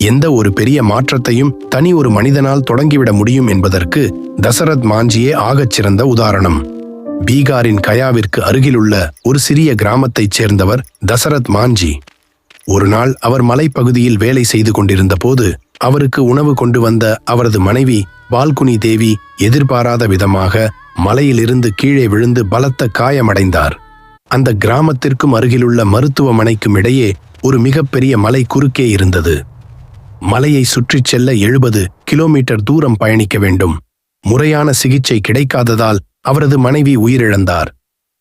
எந்த ஒரு பெரிய மாற்றத்தையும் தனி ஒரு மனிதனால் தொடங்கிவிட முடியும் என்பதற்கு தசரத் மாஞ்சியே ஆகச் சிறந்த உதாரணம். பீகாரின் கயாவிற்கு அருகிலுள்ள ஒரு சிறிய கிராமத்தைச் சேர்ந்தவர் தசரத் மாஞ்சி. ஒரு நாள் அவர் மலைப்பகுதியில் வேலை செய்து கொண்டிருந்த போது அவருக்கு உணவு கொண்டு வந்த அவரது மனைவி பால்குனி தேவி எதிர்பாராத விதமாக மலையிலிருந்து கீழே விழுந்து பலத்த காயமடைந்தார். அந்த கிராமத்திற்கும் அருகிலுள்ள மருத்துவமனைக்கும் இடையே ஒரு மிகப்பெரிய மலை குறுக்கே இருந்தது. மலையை சுற்றிச் செல்ல 70 கிலோமீட்டர் தூரம் பயணிக்க வேண்டும். முறையான சிகிச்சை கிடைக்காததால் அவரது மனைவி உயிரிழந்தார்.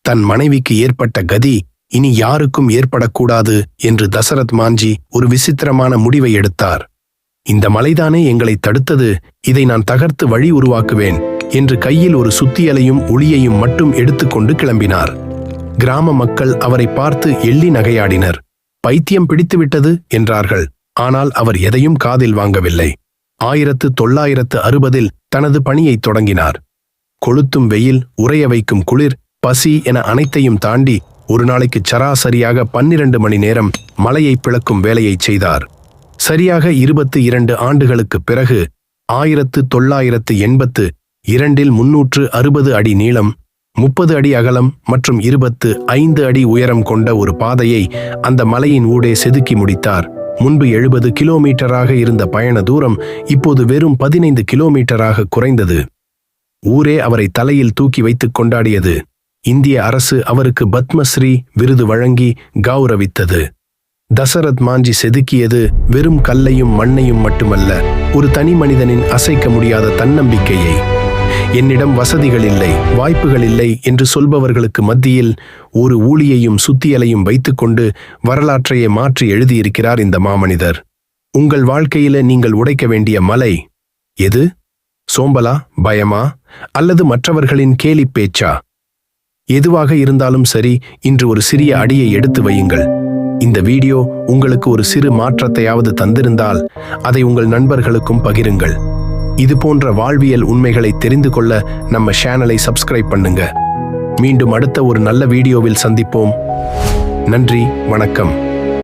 தன் மனைவிக்கு ஏற்பட்ட கதி இனி யாருக்கும் ஏற்படக்கூடாது என்று தசரத் மாஞ்சி ஒரு விசித்திரமான முடிவை எடுத்தார். இந்த மலைதானே எங்களை தடுத்தது, இதை நான் தகர்த்து வழி உருவாக்குவேன் என்று கையில் ஒரு சுத்தியலையும் உளியையும் மட்டும் எடுத்துக்கொண்டு கிளம்பினார். கிராம மக்கள் அவரை பார்த்து எள்ளி நகையாடினர். பைத்தியம் பிடித்துவிட்டது என்றார்கள். ஆனால் அவர் எதையும் காதில் வாங்கவில்லை. 1960 தனது பணியை தொடங்கினார். கொளுத்தும் வெயில், உறைய வைக்கும் குளிர், பசி என அனைத்தையும் தாண்டி ஒரு நாளைக்கு சராசரியாக 12 மணி நேரம் மலையை பிளக்கும் வேலையை செய்தார். சரியாக 22 ஆண்டுகளுக்குப் பிறகு 1982 360 அடி நீளம், 30 அடி அகலம் மற்றும் 25 அடி உயரம் கொண்ட ஒரு பாதையை அந்த மலையின் ஊடே செதுக்கி முடித்தார். முன்பு 70 கிலோமீட்டராக இருந்த பயண தூரம் இப்போது வெறும் 15 கிலோமீட்டராக குறைந்தது. ஊரே அவரை தலையில் தூக்கி வைத்துக் கொண்டாடியது. இந்திய அரசு அவருக்கு பத்மஸ்ரீ விருது வழங்கி கௌரவித்தது. தசரத் மாஞ்சி செதுக்கியது வெறும் கல்லையும் மண்ணையும் மட்டுமல்ல, ஒரு தனி மனிதனின் அசைக்க முடியாத தன்னம்பிக்கையை. என்னிடம் வசதிகள் இல்லை, வாய்ப்புகள் இல்லை என்று சொல்பவர்களுக்கு மத்தியில் ஒரு ஊழியையும் சுத்தியலையும் வைத்துக்கொண்டு வரலாற்றையே மாற்றி எழுதியிருக்கிறார் இந்த மாமனிதர். உங்கள் வாழ்க்கையில நீங்கள் உடைக்க வேண்டிய மலை எது? சோம்பலா, பயமா, அல்லது மற்றவர்களின் கேலிப் பேச்சா? எதுவாக இருந்தாலும் சரி, இன்று ஒரு சிறிய அடியை எடுத்து வையுங்கள். இந்த வீடியோ உங்களுக்கு ஒரு சிறு மாற்றத்தையாவது தந்திருந்தால் அதை உங்கள் நண்பர்களுக்கும் பகிருங்கள். இது போன்ற வாழ்வியல் உண்மைகளை தெரிந்து கொள்ள நம்ம சேனலை சப்ஸ்கிரைப் பண்ணுங்க. மீண்டும் அடுத்த ஒரு நல்ல வீடியோவில் சந்திப்போம். நன்றி, வணக்கம்.